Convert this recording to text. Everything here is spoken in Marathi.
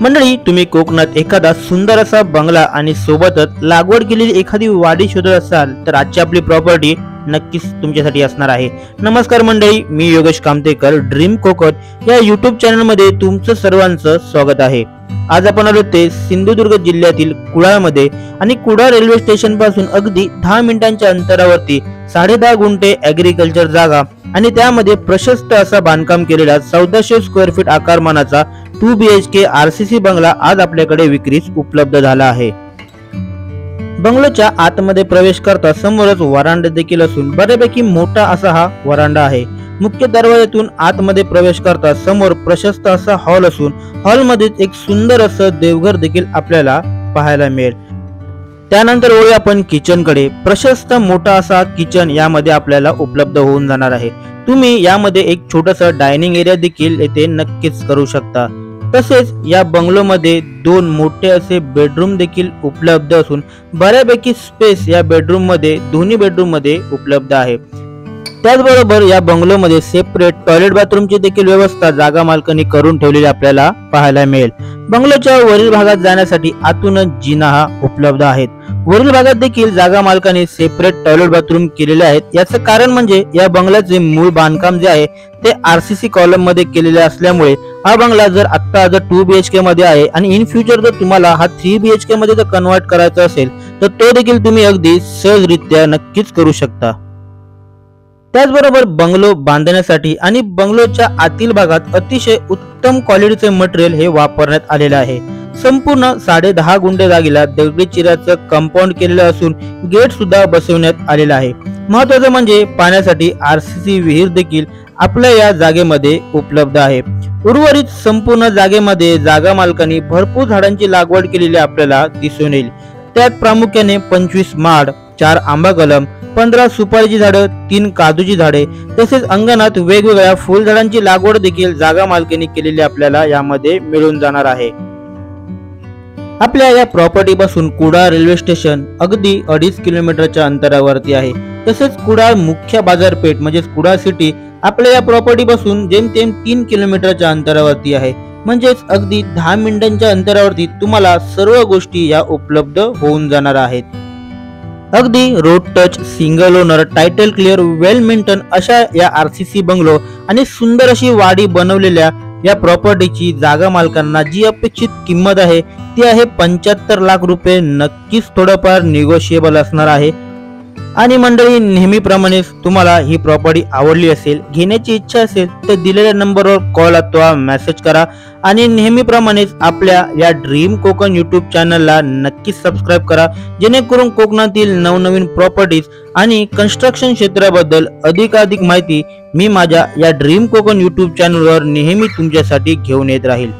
मंडळी, तुम्ही कोकणात एखादा सुंदर असा बंगला आणि सोबतच लागवड केलेली एखादी वाडी शोधत असाल तर आजची आपली प्रॉपर्टी नक्कीच तुमच्यासाठी असणार आहे। नमस्कार मंडळी, मी योगेश कामतेकर ड्रीम कोकण या यूट्यूब चॅनल मध्ये तुमचं सर्वांचं स्वागत आहे। आज आपण आलो ते सिंधुदुर्ग जिल्ह्यातील कुडाळमध्ये आणि कुडाळ रेल्वे स्टेशन पासून अगदी 10 मिनिटांच्या अंतरावरती 10.5 गुंठे ऍग्रीकल्चर जागा आणि त्यामध्ये प्रशस्त असा बांधकाम केलेला 1400 स्क्वेअर फीट आकारमानाचा 2 BHK RCC बंगला आज आपल्याकडे विक्रीस उपलब्ध झाला आहे। बंगलोच्या आतमध्ये प्रवेश करता समोरच वरांडा देखील असून बऱ्यापैकी मोठा असा हा वरांडा आहे। मुख्य दरवाजातून आतमध्ये प्रवेश करता समोर प्रशस्त असा हॉल असून हॉलमध्ये एक सुंदर असं देवघर देखील आपल्याला पाहायला मिळेल। त्यानंतर वळूया आपण किचन कडे। प्रशस्त मोठा असा किचन यामध्ये आपल्याला उपलब्ध होऊन जाणार आहे। तुम्ही यामध्ये एक छोटासा डायनिंग एरिया देखील येथे नक्कीच करू शकता। तसेच या बंगलोमध्ये 2 मोठे असे बेडरूम देखील उपलब्ध असून बऱ्यापैकी स्पेस या बेडरूम मध्ये दोन्ही बेडरूम मध्ये उपलब्ध आहे। त्याचबरोबर या बंगलोमध्ये सेपरेट टॉयलेट बाथरूमची देखील व्यवस्था जागा मालकांनी करून ठेवलेली आपल्याला पाहायला मिळेल। बंगलोच्या वरील भागात जाण्यासाठी आतूनच जिना हा उपलब्ध आहेत। वरील भागात देखील जागा मालकांनी सेपरेट टॉयलेट बाथरूम केलेले आहेत। याचं कारण म्हणजे या बंगल्याचे मूळ बांधकाम जे आहे ते RCC कॉलम मध्ये केलेले असल्यामुळे हा बंगला जर 2 BHK मध्ये आहे आणि इन फ्युचर जर तुम्हाला हा 3 BHK मध्ये जर कन्वर्ट करायचा असेल तर तो देखील तुम्ही अगदी सहजरित्या नक्कीच करू शकता। त्याचबरोबर बंगलो बांधण्यासाठी आणि बंगलोच्या आतील भागात अतिशय उत्तम क्वालिटीचे मटेरियल हे वापरण्यात आलेले आहे। संपूर्ण 10.5 गुंठे जागेला दगडी चिऱ्याचं कंपाऊंड केलेलं असून गेट सुद्धा बसवण्यात आलेला आहे। महत्त्वाचं म्हणजे पाण्यासाठी RCC विहीर देखील आपल्या या जागेमध्ये उपलब्ध आहे। उर्वरित संपूर्ण जागेमध्ये जागा मालकांनी भरपूर झाडांची लागवड केलेली आपल्याला दिसून येईल। त्यात प्रामुख्याने 25 माड, 4 आंबा कलम, 15 सुपारीची झाडं, 3 काजूची झाडे तसेच अंगणात वेगवेगळ्या फुलझाडांची लागवड देखील जागा मालकांनी केलेली आपल्याला यामध्ये मिळून जाणार आहे। आपल्या या प्रॉपर्टी पासून कुडाळ रेल्वे स्टेशन अगदी 2.5 किलोमीटरच्या अंतरावरती आहे। तसेच कुडाळ मुख्य बाजारपेठ म्हणजे कुडाळ सिटी आपल्या या प्रॉपर्टी पासून जेमतेम 3 किलोमीटरच्या अंतरावरती आहे। म्हणजेच अगदी 10 मिनिटांच्या अंतरावरती तुम्हाला सर्व गोष्टी या उपलब्ध होऊन जाणार आहेत। अगदी road touch, single owner, title clear, well maintain अशा या RCC बंगलो आणि सुंदर अशी वाडी बनवलेल्या या प्रॉपर्टीची जागा मालकांना जी अपेक्षित किंमत आहे ती आहे 75 लाख रुपये। नक्कीच थोडंफार निगोशिएबल असणार आहे। आणि मंडळी, नेहमीप्रमाणे तुम्हाला ही प्रॉपर्टी आवडली असेल, घेण्याची इच्छा असेल तर दिलेल्या नंबरवर कॉल अथवा मेसेज करा आणि नेहमीप्रमाणेच आपल्या या ड्रीम कोकण यूट्यूब चॅनलला नक्कीच सबस्क्राईब करा, जेणेकरून कोकणातील नवनवीन प्रॉपर्टीज आणि कन्स्ट्रक्शन क्षेत्राबद्दल अधिकाधिक माहिती मी माझ्या या ड्रीम कोकण यूट्यूब चॅनलवर नेहमी तुमच्यासाठी घेऊन येत राहील।